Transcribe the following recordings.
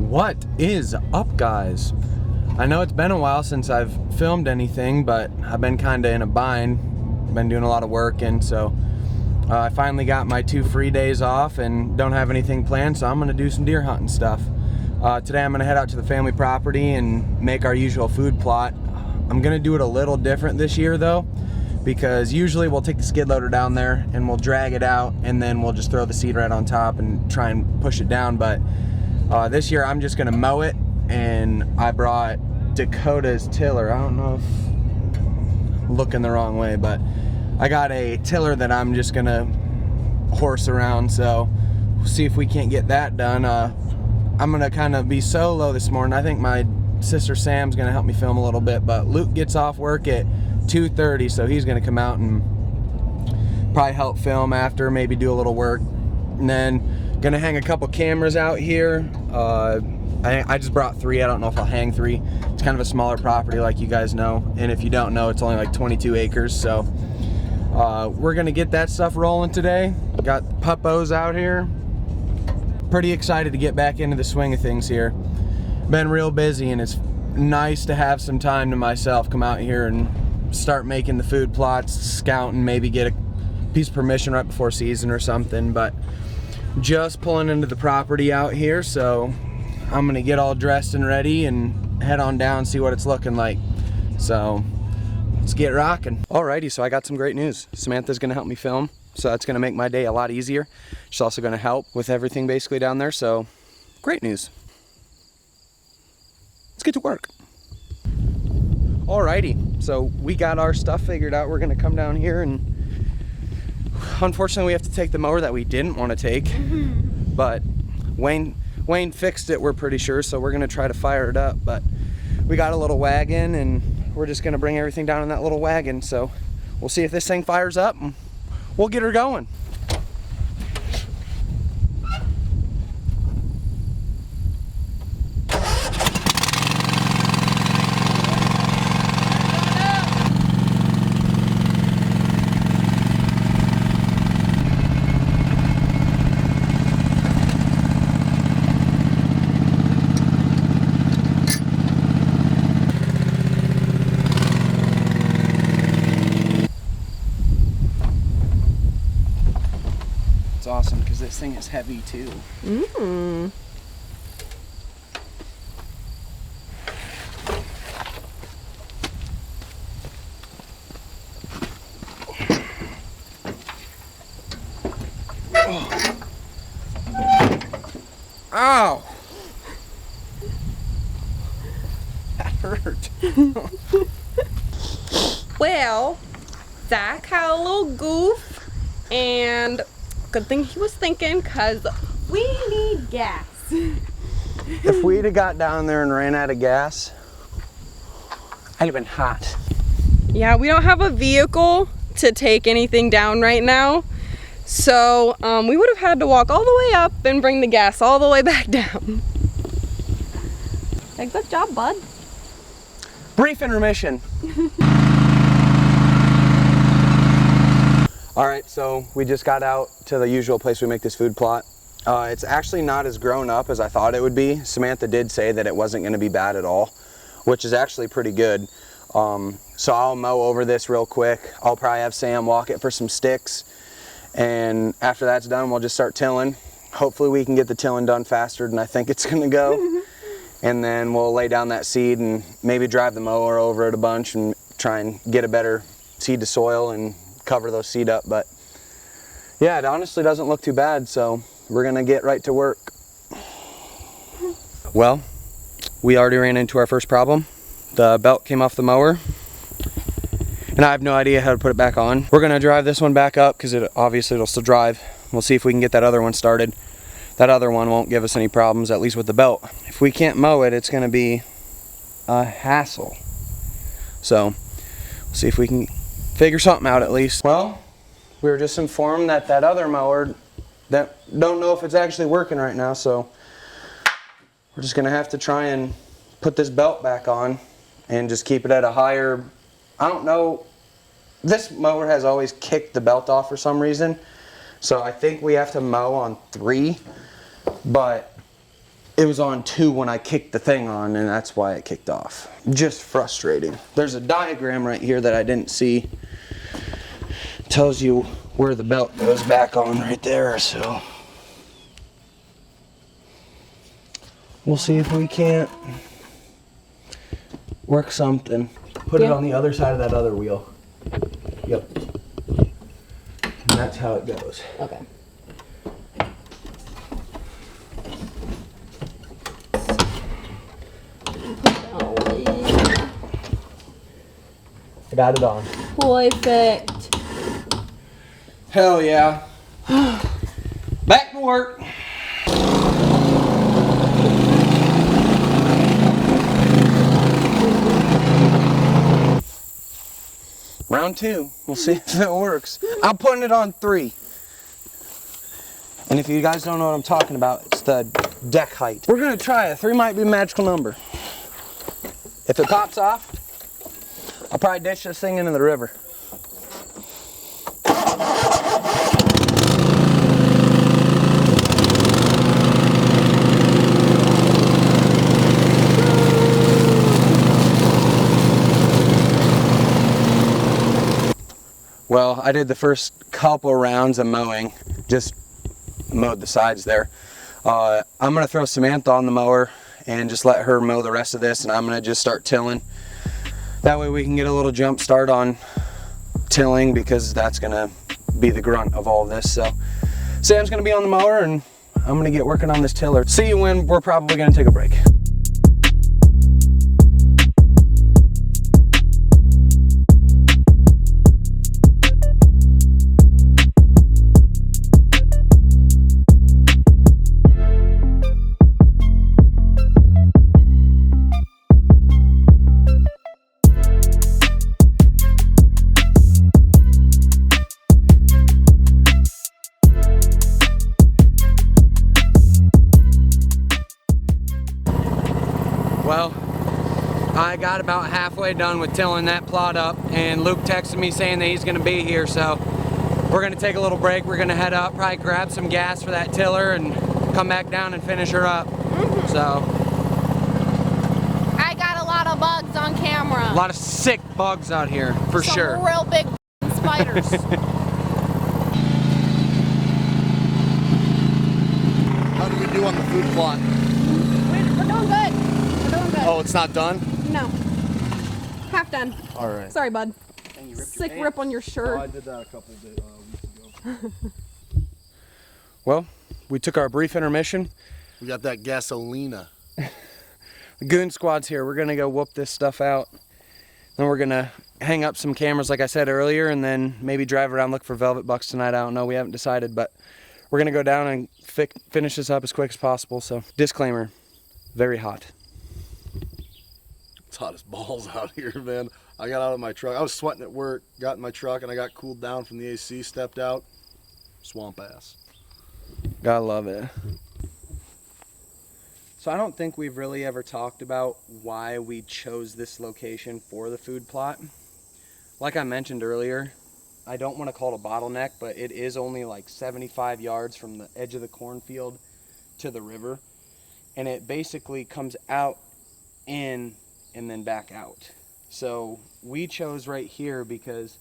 What is up, guys? I know it's been a while since I've filmed anything, but I've been kind of in a bind. Been doing a lot of work, and so I finally got my 2 free days off and don't have anything planned, so I'm gonna do some deer hunting stuff. Today I'm gonna head out to the family property and make our usual food plot. I'm gonna do it a little different this year though, because usually we'll take the skid loader down there and we'll drag it out and then we'll just throw the seed right on top and try and push it down. But this year I'm just gonna mow it, and I brought Dakota's tiller. I don't know if I'm looking the wrong way, but I got a tiller that I'm just gonna horse around, so we'll see if we can't get that done. I'm gonna kind of be solo this morning. I think my sister Sam's gonna help me film a little bit, but Luke gets off work at 2:30, so he's gonna come out and probably help film after, maybe do a little work. And then gonna hang a couple cameras out here. I just brought 3. I don't know if I'll hang 3. It's kind of a smaller property, like you guys know, and if you don't know, it's only like 22 acres. So we're gonna get that stuff rolling today. Got puppos out here. Pretty excited to get back into the swing of things here. Been real busy, and it's nice to have some time to myself. Come out here and start making the food plots, scouting, maybe get a piece of permission right before season or something. But just pulling into the property out here, so I'm gonna get all dressed and ready and head on down and see what it's looking like. So let's get rocking. Alrighty, so I got some great news. Samantha's gonna help me film, so that's gonna make my day a lot easier. She's also gonna help with everything basically down there, so great news. Let's get to work. Alrighty, so we got our stuff figured out. We're gonna come down here, and unfortunately we have to take the mower that we didn't want to take, but Wayne fixed it, we're pretty sure, so we're gonna try to fire it up. But we got a little wagon, and we're just gonna bring everything down in that little wagon, so we'll see if this thing fires up and we'll get her going. It's awesome because this thing is heavy too. Oh. Ow! That hurt. Well, Zach had a little goof, and good thing he was thinking, because we need gas. If we'd have got down there and ran out of gas, I'd have been hot. Yeah, we don't have a vehicle to take anything down right now, so we would have had to walk all the way up and bring the gas all the way back down. Hey, good job, bud. Brief intermission. All right, so we just got out to the usual place we make this food plot. It's actually not as grown up as I thought it would be. Samantha did say that it wasn't gonna be bad at all, which is actually pretty good. So I'll mow over this real quick. I'll probably have Sam walk it for some sticks, and after that's done, we'll just start tilling. Hopefully we can get the tilling done faster than I think it's gonna go. And then we'll lay down that seed and maybe drive the mower over it a bunch and try and get a better seed to soil and cover those seed up. But yeah, it honestly doesn't look too bad, so we're gonna get right to work. Well, we already ran into our first problem. The belt came off the mower, and I have no idea how to put it back on. We're gonna drive this one back up because obviously it'll still drive. We'll see if we can get that other one started. That other one won't give us any problems, at least with the belt. If we can't mow it, it's gonna be a hassle. So we'll see if we can figure something out at least. Well, we were just informed that that other mower, don't know if it's actually working right now, so we're just gonna have to try and put this belt back on and just keep it at a higher, I don't know, this mower has always kicked the belt off for some reason, so I think we have to mow on 3, but it was on 2 when I kicked the thing on, and that's why it kicked off. Just frustrating. There's a diagram right here that I didn't see. Tells you where the belt goes back on right there, so we'll see if we can't work something. Put it on the other side of that other wheel. Yep. And that's how it goes. Okay. I got it on. Perfect. Hell yeah. Back to work. Round 2. We'll see if it works. I'm putting it on 3. And if you guys don't know what I'm talking about, it's the deck height. We're gonna try it. 3 might be a magical number. If it pops off, I'll probably ditch this thing into the river. Well, I did the first couple rounds of mowing, just mowed the sides there. I'm gonna throw Samantha on the mower and just let her mow the rest of this, and I'm gonna just start tilling. That way we can get a little jump start on tilling, because that's gonna be the grunt of all of this. So Sam's gonna be on the mower and I'm gonna get working on this tiller. See you when we're probably gonna take a break. Well, I got about halfway done with tilling that plot up, and Luke texted me saying that he's gonna be here, so we're gonna take a little break. We're gonna head up, probably grab some gas for that tiller and come back down and finish her up. So I got a lot of bugs on camera. a lot of sick bugs out here, for sure. Some real big spiders. How do we do on the food plot? We're doing good. We're doing good. Oh, it's not done? No. Half done. All right. Sorry, bud. Sick rip on your shirt. Oh, I did that a couple of weeks ago. Well, we took our brief intermission. We got that gasolina. The Goon Squad's here. We're gonna go whoop this stuff out. Then we're gonna hang up some cameras like I said earlier, and then maybe drive around, look for velvet bucks tonight. I don't know, we haven't decided, but we're gonna go down and finish this up as quick as possible. So disclaimer, very hot. It's hot as balls out here, man. I got out of my truck. I was sweating at work, got in my truck, and I got cooled down from the AC, stepped out, swamp ass. Gotta love it. So I don't think we've really ever talked about why we chose this location for the food plot. Like I mentioned earlier, I don't want to call it a bottleneck, but it is only like 75 yards from the edge of the cornfield to the river. And it basically comes out, in, and then back out. So we chose right here because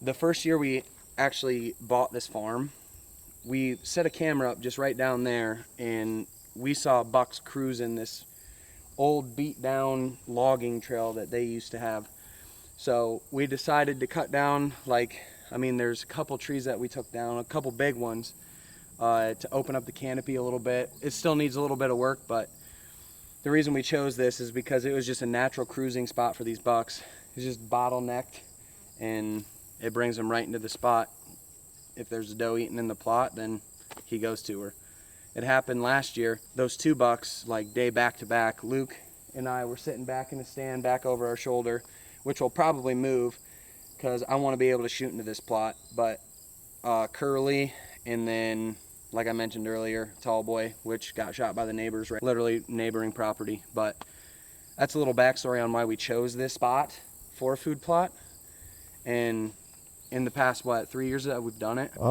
the first year we actually bought this farm, we set a camera up just right down there, and we saw bucks cruising this old beat down logging trail that they used to have. So we decided to cut down, there's a couple trees that we took down, a couple big ones, to open up the canopy a little bit. It still needs a little bit of work, but the reason we chose this is because it was just a natural cruising spot for these bucks. It's just bottlenecked, and it brings them right into the spot. If there's a doe eating in the plot, then he goes to her. It happened last year. Those 2 bucks, day back to back, Luke and I were sitting back in the stand, back over our shoulder, which will probably move because I want to be able to shoot into this plot. But Curly, and then, like I mentioned earlier, Tall Boy, which got shot by the neighbors, right, literally neighboring property. But that's a little backstory on why we chose this spot for a food plot. And in the past, 3 years that we've done it? 2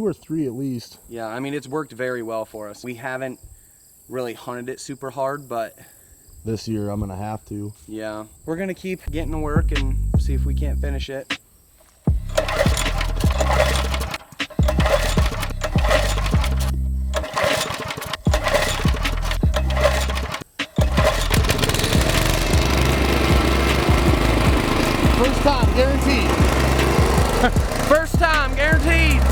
or 3 at least. Yeah, it's worked very well for us. We haven't really hunted it super hard, but This year I'm gonna have to. yeah, we're gonna keep getting to work and see if we can't finish it. First time, guaranteed. First time, guaranteed.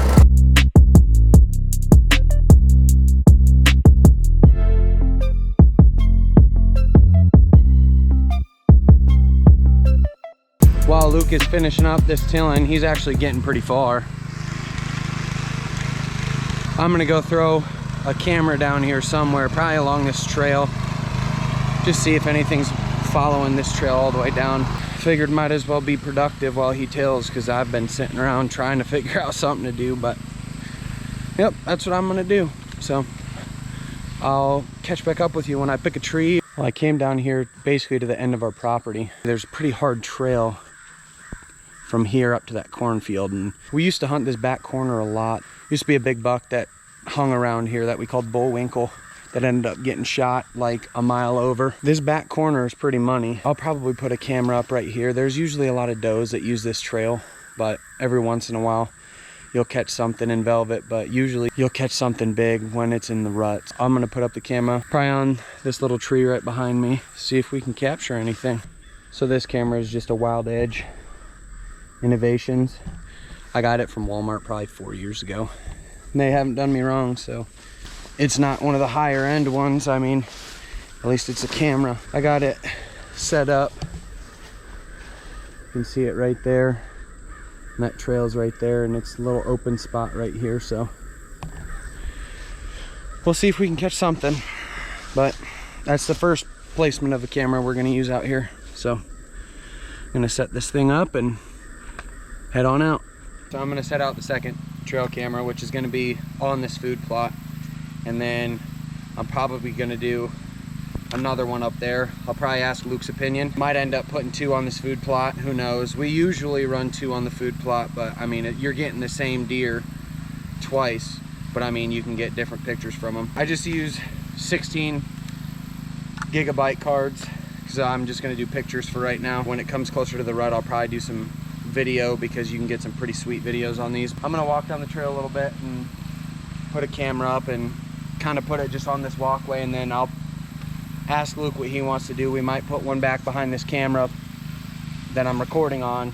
While Luke is finishing up this tilling, he's actually getting pretty far. I'm gonna go throw a camera down here somewhere, probably along this trail. Just see if anything's following this trail all the way down. Figured might as well be productive while he tills, because I've been sitting around trying to figure out something to do, but yep, that's what I'm gonna do. So I'll catch back up with you when I pick a tree. Well, I came down here basically to the end of our property. There's a pretty hard trail from here up to that cornfield, and we used to hunt this back corner a lot. Used to be a big buck that hung around here that we called Bullwinkle that ended up getting shot like a mile over. This back corner is pretty money. I'll probably put a camera up right here. There's usually a lot of does that use this trail, but every once in a while you'll catch something in velvet, but usually you'll catch something big when it's in the ruts. I'm gonna put up the camera probably on this little tree right behind me, see if we can capture anything. So this camera is just a Wild Edge Innovations. I got it from Walmart probably 4 years ago. And they haven't done me wrong, so it's not one of the higher end ones. I mean, at least it's a camera. I got it set up. You can see it right there. And that trail's right there, and it's a little open spot right here, so we'll see if we can catch something. But that's the first placement of a camera we're gonna use out here. So I'm gonna set this thing up and head on out. So I'm gonna set out the second trail camera, which is gonna be on this food plot. And then I'm probably gonna do another one up there. I'll probably ask Luke's opinion. Might end up putting 2 on this food plot, who knows. We usually run 2 on the food plot, but I mean, you're getting the same deer twice, but I mean, you can get different pictures from them. I just use 16 gigabyte cards, because I'm just gonna do pictures for right now. When it comes closer to the rut, I'll probably do some video, because you can get some pretty sweet videos on these. I'm gonna walk down the trail a little bit and put a camera up and kind of put it just on this walkway, and then I'll ask Luke what he wants to do. We might put one back behind this camera that I'm recording on,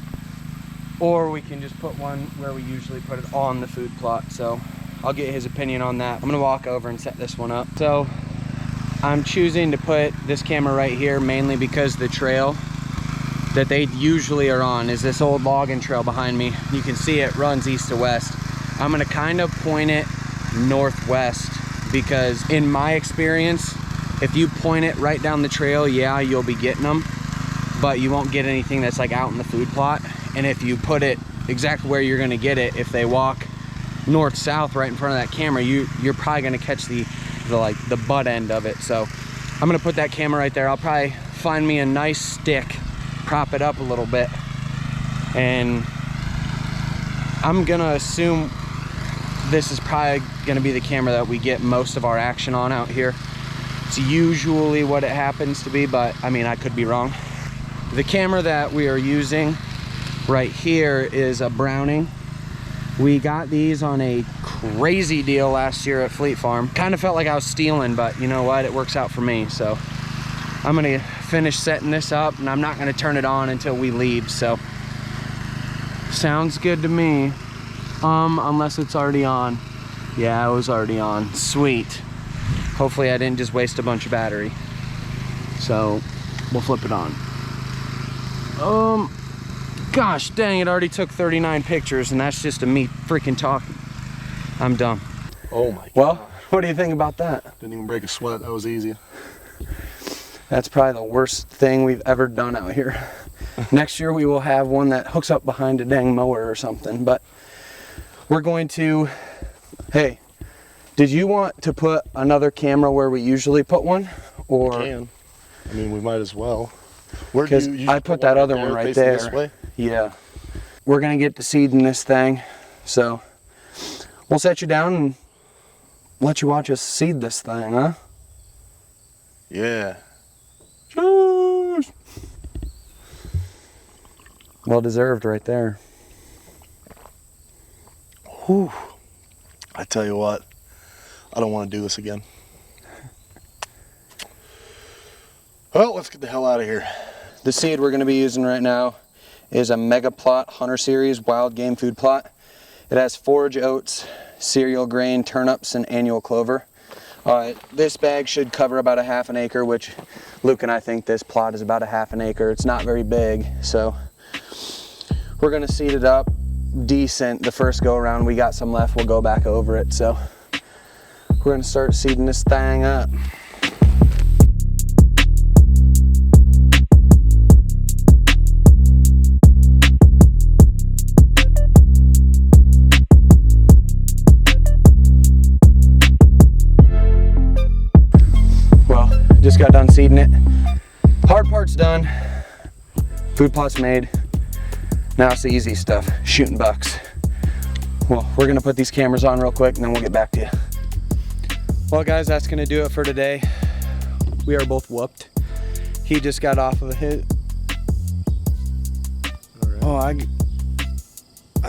or we can just put one where we usually put it on the food plot. So I'll get his opinion on that. I'm gonna walk over and set this one up. So I'm choosing to put this camera right here mainly because the trail that they usually are on is this old logging trail behind me. You can see it runs east to west. I'm gonna kind of point it northwest, because in my experience, if you point it right down the trail, yeah, you'll be getting them, but you won't get anything that's like out in the food plot. And if you put it exactly where you're gonna get it, if they walk north south right in front of that camera, you're probably gonna catch the butt end of it. So I'm gonna put that camera right there. I'll probably find me a nice stick, prop it up a little bit, and I'm gonna assume this is probably gonna be the camera that we get most of our action on out here. It's usually what it happens to be, but I mean, I could be wrong. The camera that we are using right here is a Browning. We got these on a crazy deal last year at Fleet Farm. Kind of felt like I was stealing, but you know what? It works out for me. So I'm gonna finish setting this up, and I'm not gonna turn it on until we leave. So sounds good to me. Unless it's already on. Yeah, it was already on. Sweet. Hopefully I didn't just waste a bunch of battery. So we'll flip it on. Gosh dang, it already took 39 pictures, and that's just me freaking talking. I'm done. Oh my God. Well, what do you think about that? Didn't even break a sweat. That was easy. That's probably the worst thing we've ever done out here. Next year we will have one that hooks up behind a dang mower or something, but we're going to, hey, did you want to put another camera where we usually put one? Or We can. I mean, we might as well. Where do because you I put that other one right facing there. This way? Yeah. We're gonna get to seeding this thing, so we'll set you down and let you watch us seed this thing, huh? Yeah. Cheers. Well deserved right there. Whew. I tell you what, I don't want to do this again. Well, let's get the hell out of here. The seed we're going to be using right now is a Mega Plot Hunter Series wild game food plot. It has forage oats, cereal grain, turnips, and annual clover. This bag should cover about a half an acre, which Luke and I think this plot is about a half an acre. It's not very big, so we're going to seed it up decent the first go around. We got some left, we'll go back over it. So we're going to start seeding this thing up. Just got done seeding it. Hard part's done. Food plot's made. Now it's the easy stuff, shooting bucks. Well, we're gonna put these cameras on real quick and then we'll get back to you. Well guys, that's gonna do it for today. We are both whooped. He just got off of a hit. Oh, I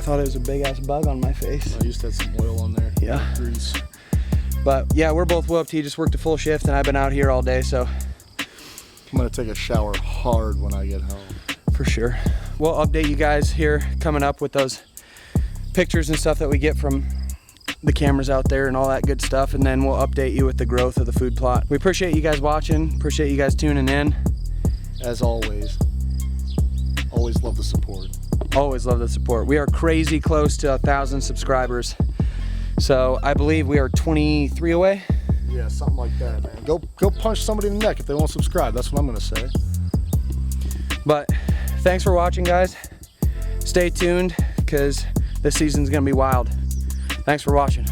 thought it was a big ass bug on my face. I used to have some oil on there. Yeah. Grease. But yeah, we're both whooped. He just worked a full shift and I've been out here all day, so. I'm gonna take a shower hard when I get home. For sure. We'll update you guys here coming up with those pictures and stuff that we get from the cameras out there and all that good stuff, and then we'll update you with the growth of the food plot. We appreciate you guys watching, appreciate you guys tuning in. As always, always love the support. Always love the support. We are crazy close to 1,000 subscribers. So I believe we are 23 away. Yeah, something like that, man. Go punch somebody in the neck if they won't subscribe. That's what I'm gonna say. But thanks for watching, guys. Stay tuned, because this season's gonna be wild. Thanks for watching.